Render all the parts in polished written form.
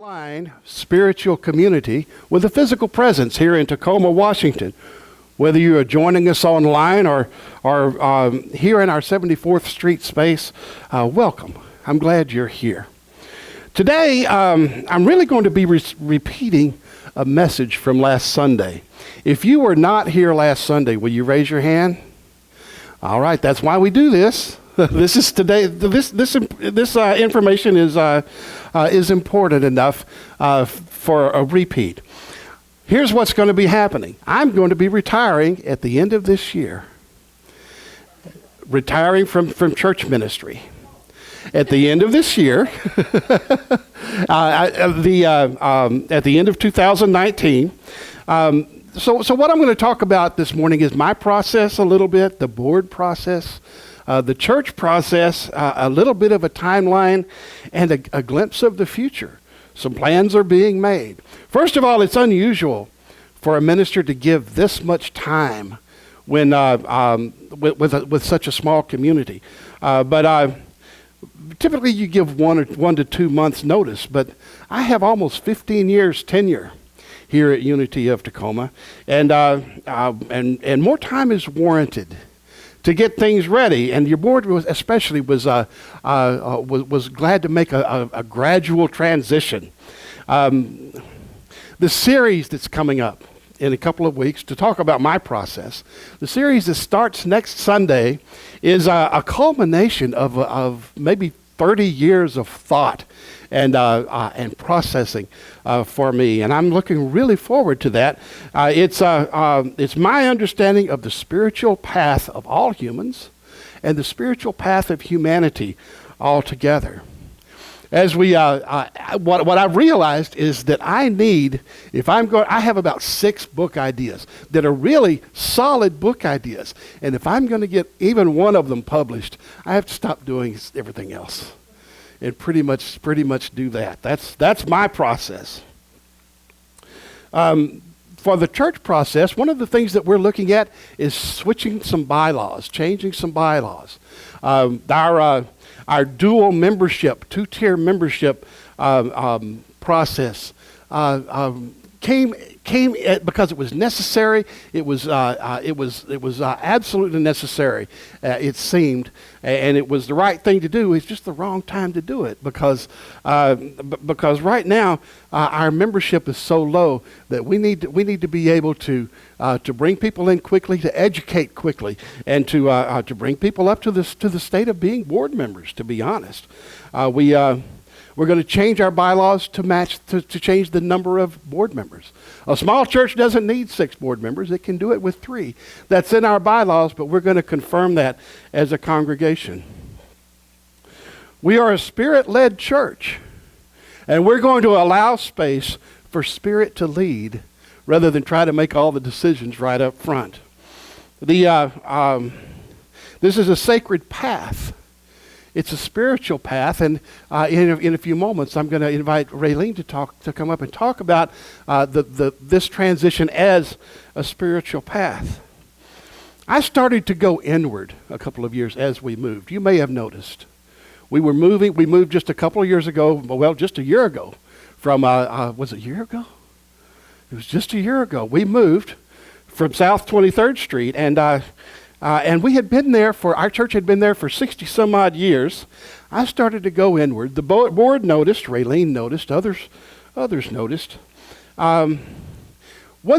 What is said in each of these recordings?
Online spiritual community with a physical presence here in Tacoma, Washington. Whether you are joining us online or here in our 74th Street space, welcome. I'm glad you're here. Today, I'm really going to be repeating a message from last Sunday. If you were not here last Sunday, will you raise your hand? All right, that's why we do this. This is today. This information is important enough for a repeat. Here's what's going to be happening. I'm going to be retiring at the end of this year. Retiring from church ministry. At the end of this year, at the end of 2019. So what I'm going to talk about this morning is my process a little bit, the board process. The church process, a little bit of a timeline, and a glimpse of the future. Some plans are being made. First of all, it's unusual for a minister to give this much time when with such a small community. But typically you give 1 to 2 months notice. But I have almost 15 years tenure here at Unity of Tacoma, and more time is warranted to get things ready, and your board was glad to make a gradual transition. The series that's coming up in a couple of weeks to talk about my process, the series that starts next Sunday is a culmination of maybe 30 years of thought and processing for me, and I'm looking really forward to that. It's my understanding of the spiritual path of all humans and the spiritual path of humanity altogether. As we, what I've realized is that I have about 6 book ideas that are really solid book ideas, and if I'm going to get even one of them published, I have to stop doing everything else and pretty much do that. That's my process. For the church process, one of the things that we're looking at is switching some bylaws, changing some bylaws. Our dual membership, 2-tier membership process came because it was necessary. It was absolutely necessary. It seemed, and it was the right thing to do. It's just the wrong time to do it because right now our membership is so low that we need to be able to bring people in quickly, to educate quickly, and to bring people up to the state of being board members. To be honest, we're going to change our bylaws to change the number of board members. A small church doesn't need 6 board members. It can do it with 3. That's in our bylaws, but we're going to confirm that as a congregation. We are a Spirit-led church, and we're going to allow space for Spirit to lead rather than try to make all the decisions right up front. This is a sacred path. It's a spiritual path, and in a few moments, I'm going to invite Raylene to come up and talk about this transition as a spiritual path. I started to go inward a couple of years as we moved. You may have noticed. We moved just a couple of years ago, well, just a year ago, from, was it a year ago? It was just a year ago. We moved from South 23rd Street, and we had been there our church had been there for 60 some odd years. I started to go inward. The board noticed, Raylene noticed, others noticed. One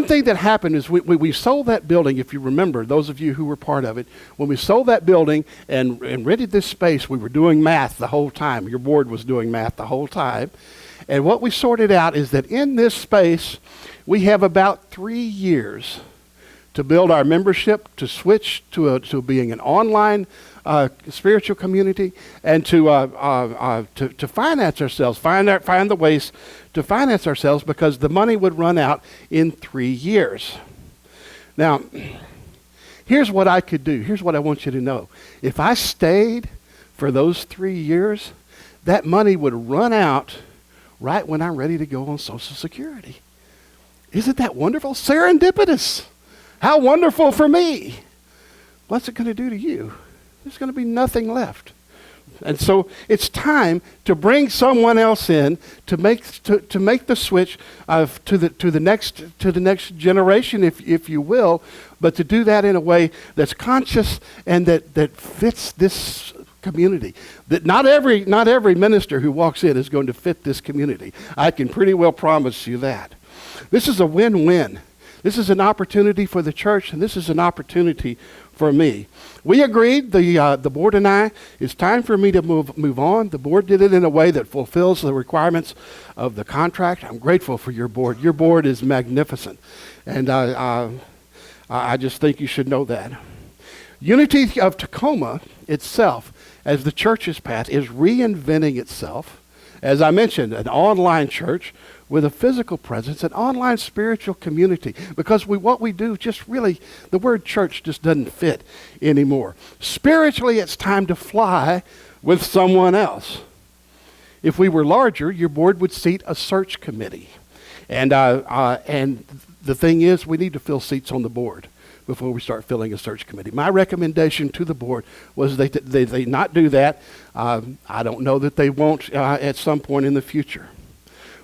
thing that happened is we sold that building, if you remember, those of you who were part of it, when we sold that building and rented this space, we were doing math the whole time. Your board was doing math the whole time. And what we sorted out is that in this space, we have about 3 years to build our membership, to switch to being an online spiritual community, and to finance ourselves, find the ways to finance ourselves, because the money would run out in 3 years. Now, here's what I could do. Here's what I want you to know. If I stayed for those 3 years, that money would run out right when I'm ready to go on Social Security. Isn't that wonderful? Serendipitous. How wonderful for me. What's it going to do to you? There's going to be nothing left. And so it's time to bring someone else in to make the switch to the next generation, if you will, but to do that in a way that's conscious and that fits this community. That not every minister who walks in is going to fit this community. I can pretty well promise you that. This is a win-win. This is an opportunity for the church, and this is an opportunity for me. We agreed, the board and I, it's time for me to move on. The board did it in a way that fulfills the requirements of the contract. I'm grateful for your board. Your board is magnificent, and I just think you should know that. Unity of Tacoma itself, as the church's path, is reinventing itself. As I mentioned, an online church with a physical presence, an online spiritual community, because what we do just really, the word church just doesn't fit anymore. Spiritually, it's time to fly with someone else. If we were larger, your board would seat a search committee. And the thing is, we need to fill seats on the board before we start filling a search committee. My recommendation to the board was they not do that. I don't know that they won't at some point in the future.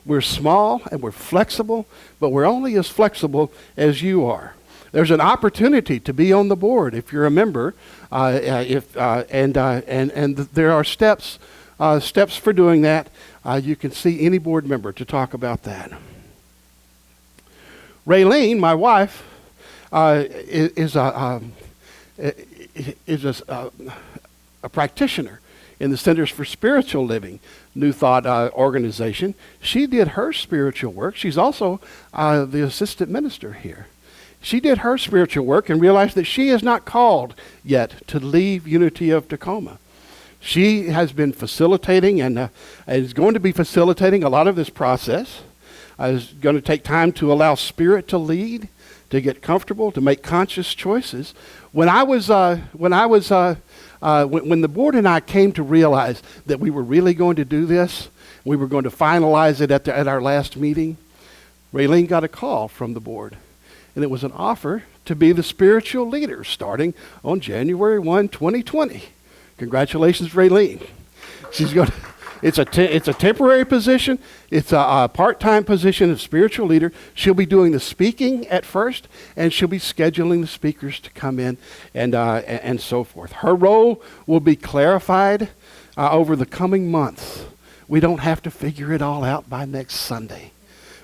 We're small and we're flexible, but we're only as flexible as you are. There's an opportunity to be on the board if you're a member, and there are steps for doing that. You can see any board member to talk about that. Raylene, my wife, is a practitioner in the Centers for Spiritual Living, New Thought organization. She did her spiritual work. She's also the assistant minister here. She did her spiritual work and realized that she is not called yet to leave Unity of Tacoma. She has been facilitating and is going to be facilitating a lot of this process. Is going to take time to allow Spirit to lead, to get comfortable, to make conscious choices. When the board and I came to realize that we were really going to do this, we were going to finalize it at our last meeting, Raylene got a call from the board. And it was an offer to be the spiritual leader starting on January 1, 2020. Congratulations, Raylene. She's going to... It's a temporary position. It's a part-time position of spiritual leader. She'll be doing the speaking at first, and she'll be scheduling the speakers to come in and so forth. Her role will be clarified over the coming months. We don't have to figure it all out by next Sunday.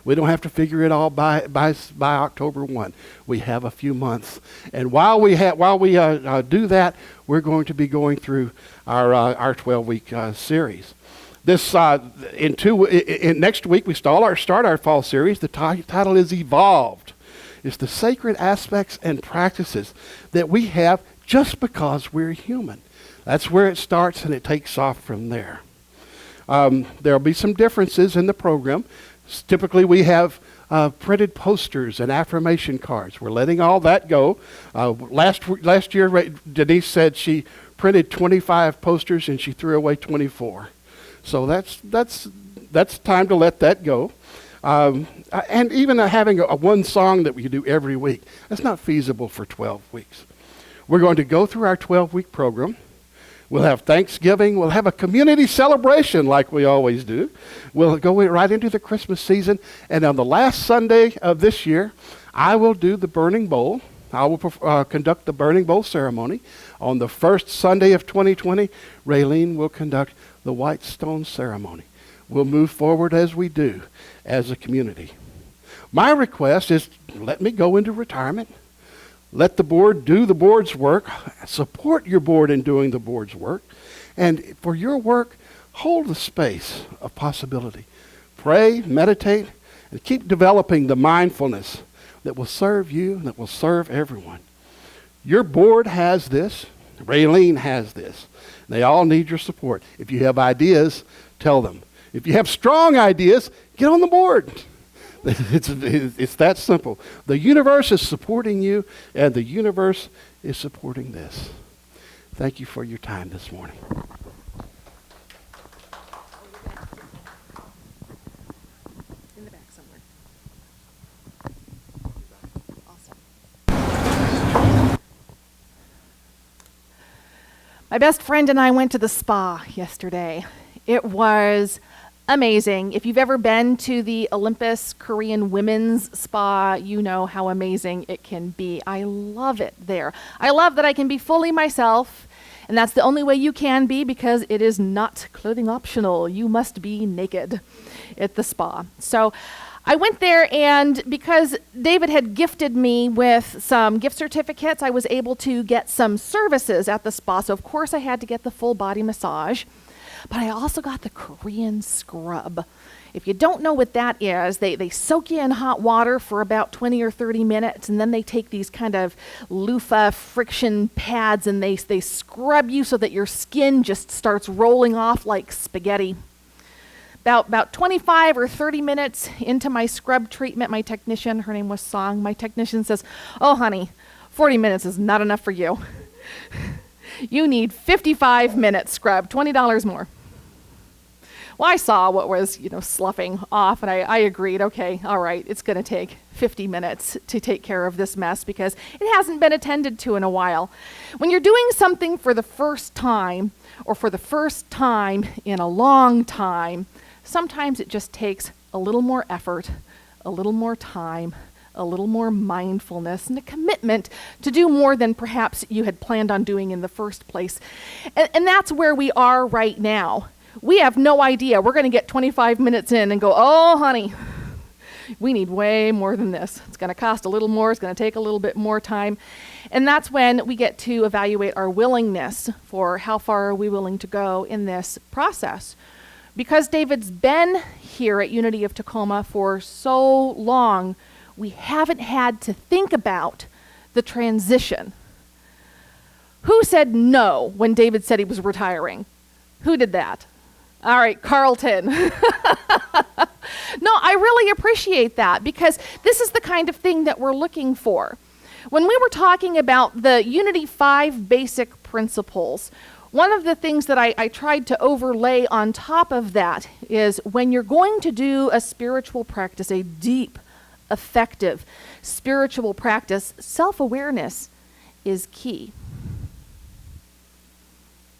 We don't have to figure it all by October 1. We have a few months, and while we do that, we're going to be going through our 12-week series. This next week we start our fall series. The title is Evolved. It's the sacred aspects and practices that we have just because we're human. That's where it starts, and it takes off from there. There'll be some differences in the program. Typically, we have printed posters and affirmation cards. We're letting all that go. Last year, Denise said she printed 25 posters and she threw away 24. So that's time to let that go. And even having a one song that we do every week, that's not feasible for 12 weeks. We're going to go through our 12-week program. We'll have Thanksgiving. We'll have a community celebration like we always do. We'll go right into the Christmas season. And on the last Sunday of this year, I will do the Burning Bowl. I will conduct the Burning Bowl ceremony. On the first Sunday of 2020, Raylene will conduct the White Stone ceremony. We'll move forward as we do as a community. My request is let me go into retirement. Let the board do the board's work. Support your board in doing the board's work. And for your work, hold the space of possibility. Pray, meditate, and keep developing the mindfulness that will serve you and that will serve everyone. Your board has this. Raylene has this. They all need your support. If you have ideas, tell them. If you have strong ideas, get on the board. It's that simple. The universe is supporting you, and the universe is supporting this. Thank you for your time this morning. In the back somewhere. Awesome. My best friend and I went to the spa yesterday. It was amazing. If you've ever been to the Olympus Korean Women's Spa, you know how amazing it can be. I love it there. I love that I can be fully myself, and that's the only way you can be because it is not clothing optional. You must be naked at the spa. So I went there, and because David had gifted me with some gift certificates, I was able to get some services at the spa. So of course I had to get the full body massage, but I also got the Korean scrub. If you don't know what that is, they soak you in hot water for about 20 or 30 minutes, and then they take these kind of loofah friction pads and they scrub you so that your skin just starts rolling off like spaghetti. About 25 or 30 minutes into my scrub treatment, my technician, her name was Song, my technician says, "Oh, honey, 40 minutes is not enough for you. You need 55 minutes scrub, $20 more." Well, I saw what was, sloughing off, and I agreed, okay, all right, it's going to take 50 minutes to take care of this mess because it hasn't been attended to in a while. When you're doing something for the first time, or for the first time in a long time, sometimes it just takes a little more effort, a little more time, a little more mindfulness, and a commitment to do more than perhaps you had planned on doing in the first place. And that's where we are right now. We have no idea. We're going to get 25 minutes in and go, "Oh, honey, we need way more than this. It's going to cost a little more. It's going to take a little bit more time." And that's when we get to evaluate our willingness for how far are we willing to go in this process. Because David's been here at Unity of Tacoma for so long, we haven't had to think about the transition. Who said no when David said he was retiring? Who did that? All right, Carlton. No, I really appreciate that because this is the kind of thing that we're looking for. When we were talking about the Unity 5 basic principles, one of the things that I tried to overlay on top of that is when you're going to do a spiritual practice, a deep, effective spiritual practice, self-awareness is key.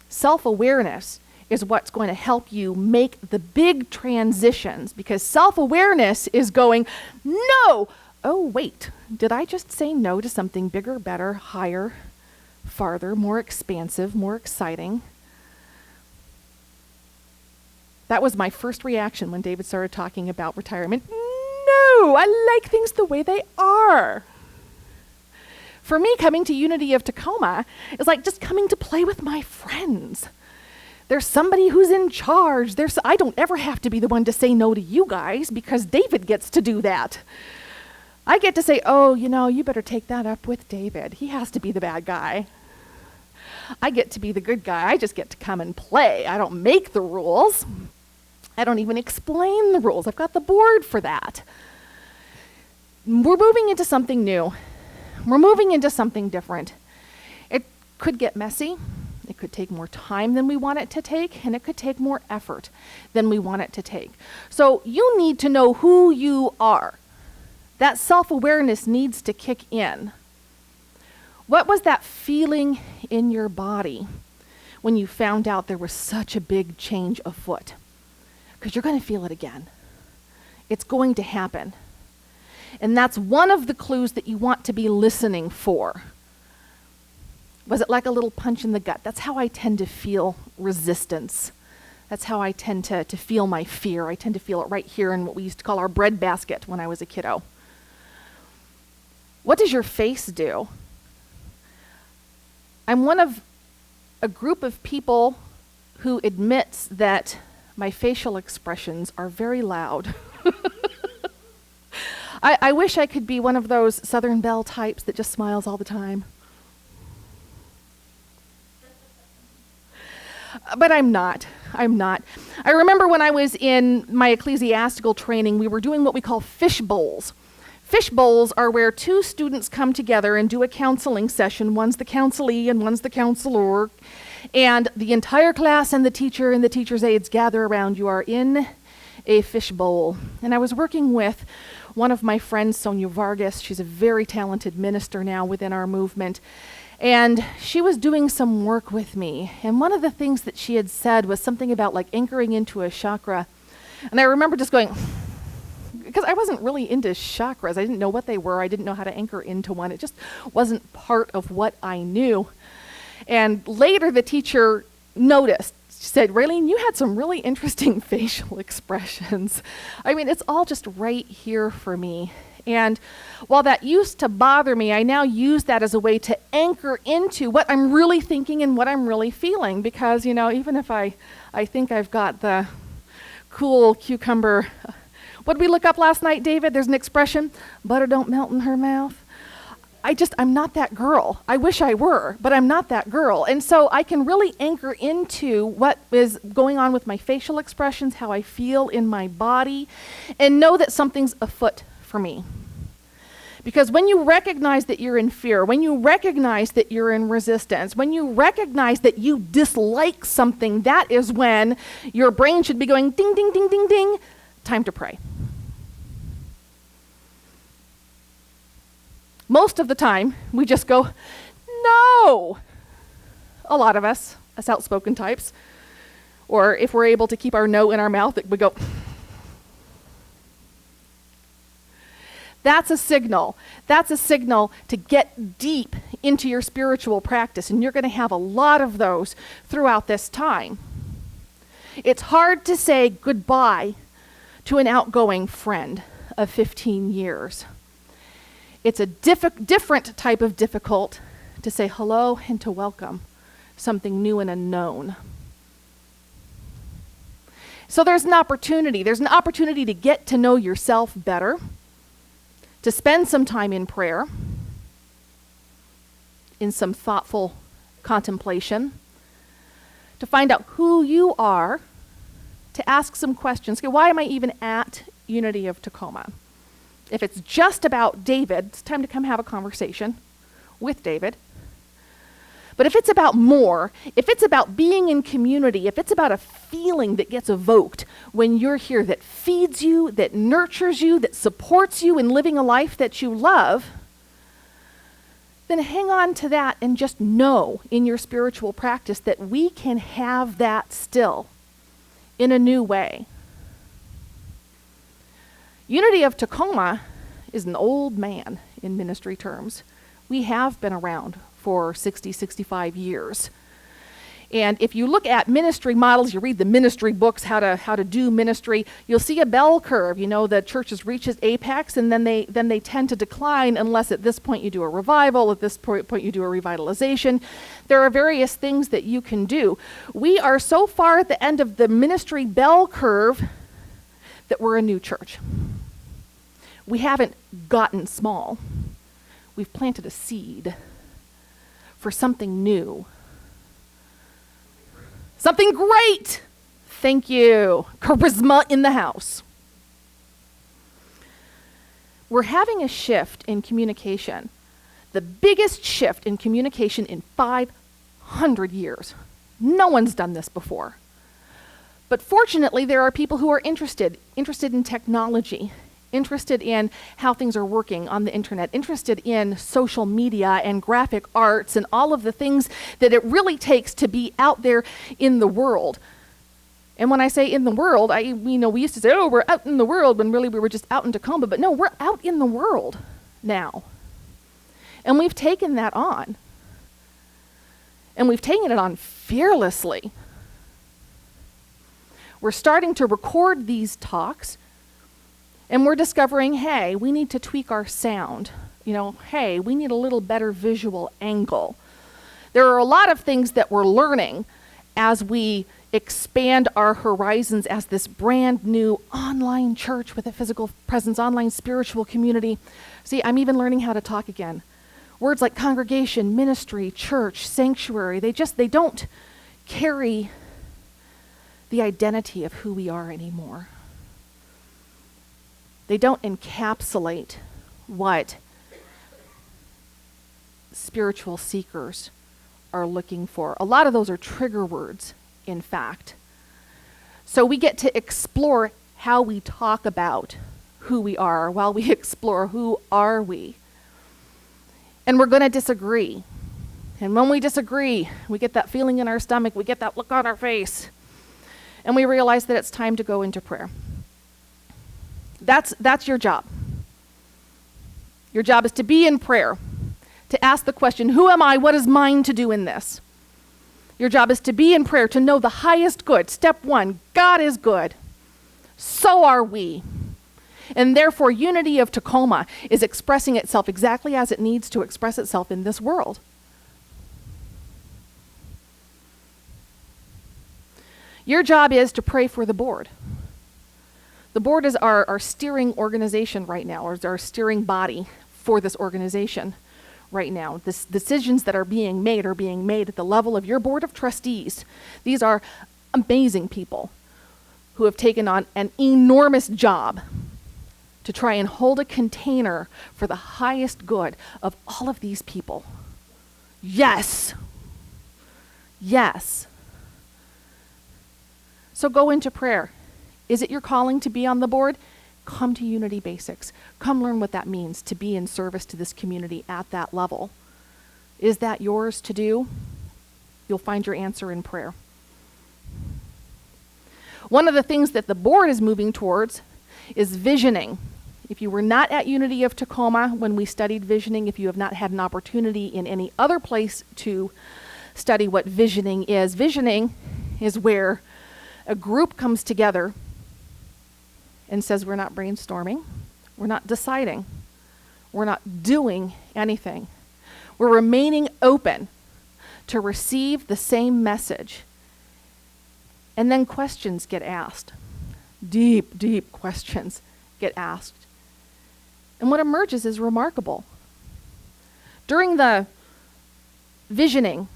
Self-awareness is what's going to help you make the big transitions because self-awareness is going, "No! Oh, wait, did I just say no to something bigger, better, higher, farther, more expansive, more exciting?" That was my first reaction when David started talking about retirement. No, I like things the way they are. For me, coming to Unity of Tacoma is like just coming to play with my friends. There's somebody who's in charge. I don't ever have to be the one to say no to you guys because David gets to do that. I get to say, "Oh, you better take that up with David. He has to be the bad guy." I get to be the good guy. I just get to come and play. I don't make the rules. I don't even explain the rules. I've got the board for that. We're moving into something new. We're moving into something different. It could get messy. It could take more time than we want it to take, and it could take more effort than we want it to take. So you need to know who you are. That self-awareness needs to kick in. What was that feeling in your body when you found out there was such a big change afoot? Because you're going to feel it again. It's going to happen. And that's one of the clues that you want to be listening for. Was it like a little punch in the gut? That's how I tend to feel resistance. That's how I tend to feel my fear. I tend to feel it right here in what we used to call our breadbasket when I was a kiddo. What does your face do? I'm one of a group of people who admits that my facial expressions are very loud. I wish I could be one of those Southern Belle types that just smiles all the time. But I'm not. I remember when I was in my ecclesiastical training, we were doing what we call fish bowls. Fish bowls are where two students come together and do a counseling session. One's the counselee and one's the counselor. And the entire class and the teacher and the teacher's aides gather around. You are in a fish bowl. And I was working with one of my friends, Sonia Vargas. She's a very talented minister now within our movement. And she was doing some work with me. And one of the things that she had said was something about like anchoring into a chakra. And I remember just going, because I wasn't really into chakras. I didn't know what they were. I didn't know how to anchor into one. It just wasn't part of what I knew. And later the teacher noticed. She said, Raylene, you had some really interesting facial expressions. I mean, it's all just right here for me. And while that used to bother me, I now use that as a way to anchor into what I'm really thinking and what I'm really feeling. Because, even if I think I've got the cool cucumber, what did we look up last night, David? There's an expression, butter don't melt in her mouth. I'm not that girl. I wish I were, but I'm not that girl. And so I can really anchor into what is going on with my facial expressions, how I feel in my body, and know that something's afoot for me. Because when you recognize that you're in fear, when you recognize that you're in resistance, when you recognize that you dislike something, that is when your brain should be going ding, ding, ding, ding, ding, time to pray. Most of the time, we just go, no. A lot of us outspoken types, or if we're able to keep our no in our mouth, we go, That's a signal. That's a signal to get deep into your spiritual practice, and you're going to have a lot of those throughout this time. It's hard to say goodbye to an outgoing friend of 15 years. It's a different type of difficult to say hello and to welcome something new and unknown. So there's an opportunity. There's an opportunity to get to know yourself better, to spend some time in prayer, in some thoughtful contemplation, to find out who you are, to ask some questions. Okay, why am I even at Unity of Tacoma? If it's just about David, it's time to come have a conversation with David. But if it's about more, if it's about being in community, if it's about a feeling that gets evoked when you're here that feeds you, that nurtures you, that supports you in living a life that you love, then hang on to that and just know in your spiritual practice that we can have that still in a new way. Unity of Tacoma is an old man in ministry terms. We have been around for 60, 65 years. And if you look at ministry models, you read the ministry books, how to do ministry, you'll see a bell curve. You know, the churches reach its apex and then they tend to decline unless at this point you do a revival, at this point you do a revitalization. There are various things that you can do. We are so far at the end of the ministry bell curve that we're a new church. We haven't gotten small. We've planted a seed for something new. Something great! Thank you. Charisma in the house. We're having a shift in communication. The biggest shift in communication in 500 years. No one's done this before. But fortunately, there are people who are interested in technology, interested in how things are working on the internet, interested in social media and graphic arts and all of the things that it really takes to be out there in the world. And when I say in the world, we used to say, oh, we're out in the world, when really we were just out in Tacoma. But no, we're out in the world now. And we've taken that on. And we've taken it on fearlessly. We're starting to record these talks, and we're discovering, hey, we need to tweak our sound. Hey, we need a little better visual angle. There are a lot of things that we're learning as we expand our horizons as this brand new online church with a physical presence, online spiritual community. See, I'm even learning how to talk again. Words like congregation, ministry, church, sanctuary, they don't carry the identity of who we are anymore. They don't encapsulate what spiritual seekers are looking for. A lot of those are trigger words, in fact. So we get to explore how we talk about who we are while we explore who are we. And we're going to disagree. And when we disagree, we get that feeling in our stomach, we get that look on our face, and we realize that it's time to go into prayer. That's your job. Your job is to be in prayer, to ask the question, who am I? What is mine to do in this? Your job is to be in prayer, to know the highest good. Step one, God is good. So are we. And therefore, Unity of Tacoma is expressing itself exactly as it needs to express itself in this world. Your job is to pray for the board. The board is our steering organization right now, or is our steering body for this organization right now. The decisions that are being made at the level of your board of trustees. These are amazing people who have taken on an enormous job to try and hold a container for the highest good of all of these people. Yes. Yes. So go into prayer. Is it your calling to be on the board? Come to Unity Basics. Come learn what that means to be in service to this community at that level. Is that yours to do? You'll find your answer in prayer. One of the things that the board is moving towards is visioning. If you were not at Unity of Tacoma when we studied visioning, if you have not had an opportunity in any other place to study what visioning is where a group comes together and says, we're not brainstorming, we're not deciding, we're not doing anything. We're remaining open to receive the same message. And then questions get asked. Deep, deep questions get asked. And what emerges is remarkable. During the visioning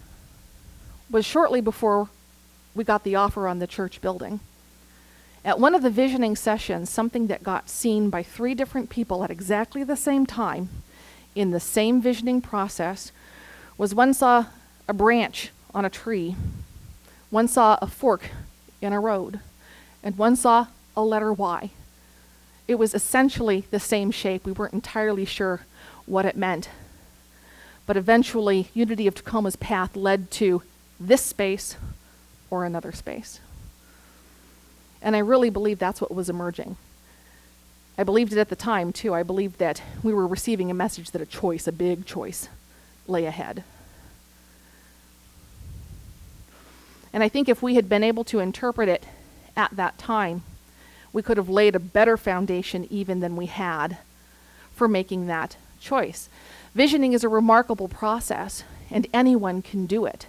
was shortly before we got the offer on the church building. At one of the visioning sessions, something that got seen by 3 different people at exactly the same time in the same visioning process was one saw a branch on a tree, one saw a fork in a road, and one saw a letter Y. It was essentially the same shape. We weren't entirely sure what it meant. But eventually, Unity of Tacoma's path led to this space or another space. And I really believe that's what was emerging. I believed it at the time, too. I believed that we were receiving a message that a big choice, lay ahead. And I think if we had been able to interpret it at that time, we could have laid a better foundation even than we had for making that choice. Visioning is a remarkable process, and anyone can do it.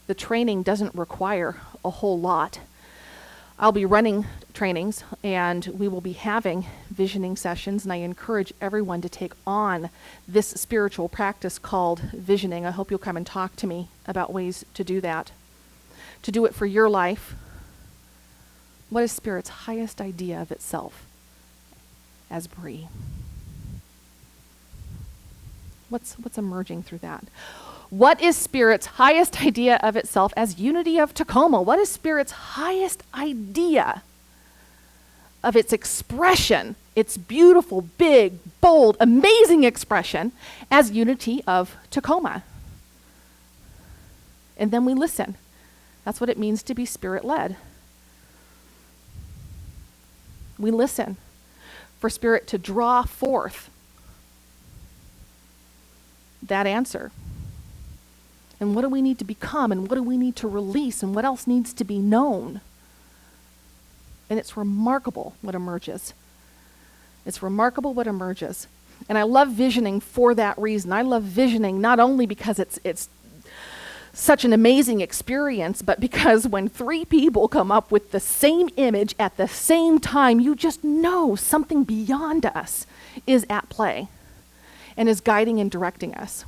The training doesn't require a whole lot. I'll be running trainings, and we will be having visioning sessions, and I encourage everyone to take on this spiritual practice called visioning. I hope you'll come and talk to me about ways to do that. To do it for your life. What is Spirit's highest idea of itself as Bree? What's emerging through that? What is Spirit's highest idea of itself as Unity of Tacoma? What is Spirit's highest idea of its expression, its beautiful, big, bold, amazing expression as Unity of Tacoma? And then we listen. That's what it means to be Spirit-led. We listen for Spirit to draw forth that answer. And what do we need to become, and what do we need to release, and what else needs to be known? And it's remarkable what emerges. It's remarkable what emerges. And I love visioning for that reason. I love visioning not only because it's such an amazing experience, but because when 3 people come up with the same image at the same time, you just know something beyond us is at play and is guiding and directing us.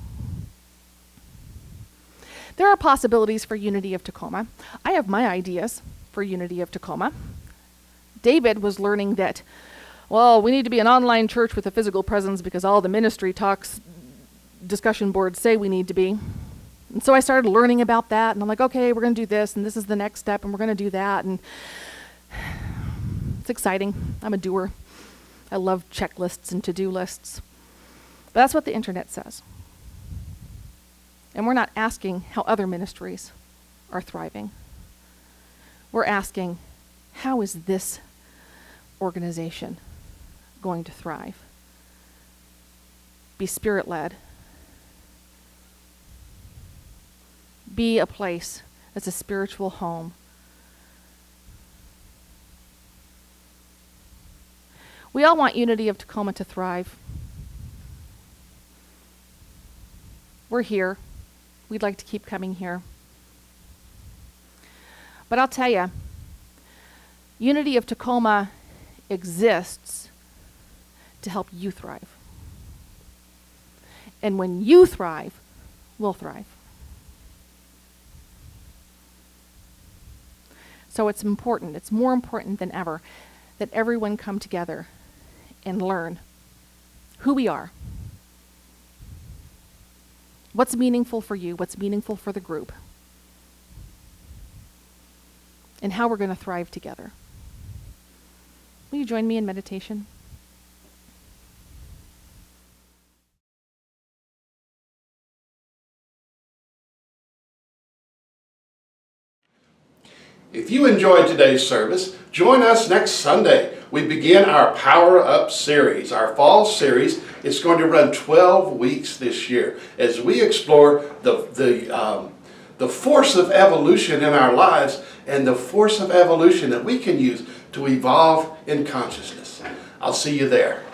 There are possibilities for Unity of Tacoma. I have my ideas for Unity of Tacoma. David was learning that, well, we need to be an online church with a physical presence because all the ministry talks, discussion boards say we need to be. And so I started learning about that, and I'm like, okay, we're going to do this, and this is the next step, and we're going to do that, and it's exciting. I'm a doer. I love checklists and to-do lists. But that's what the internet says. And we're not asking how other ministries are thriving. We're asking, how is this organization going to thrive? Be Spirit-led. Be a place that's a spiritual home. We all want Unity of Tacoma to thrive. We're here. We'd like to keep coming here. But I'll tell you, Unity of Tacoma exists to help you thrive. And when you thrive, we'll thrive. So it's important, it's more important than ever, that everyone come together and learn who we are. What's meaningful for you, what's meaningful for the group, and how we're going to thrive together. Will you join me in meditation? If you enjoyed today's service, join us next Sunday. We begin our Power Up series, our fall series. It's going to run 12 weeks this year as we explore the force of evolution in our lives and the force of evolution that we can use to evolve in consciousness. I'll see you there.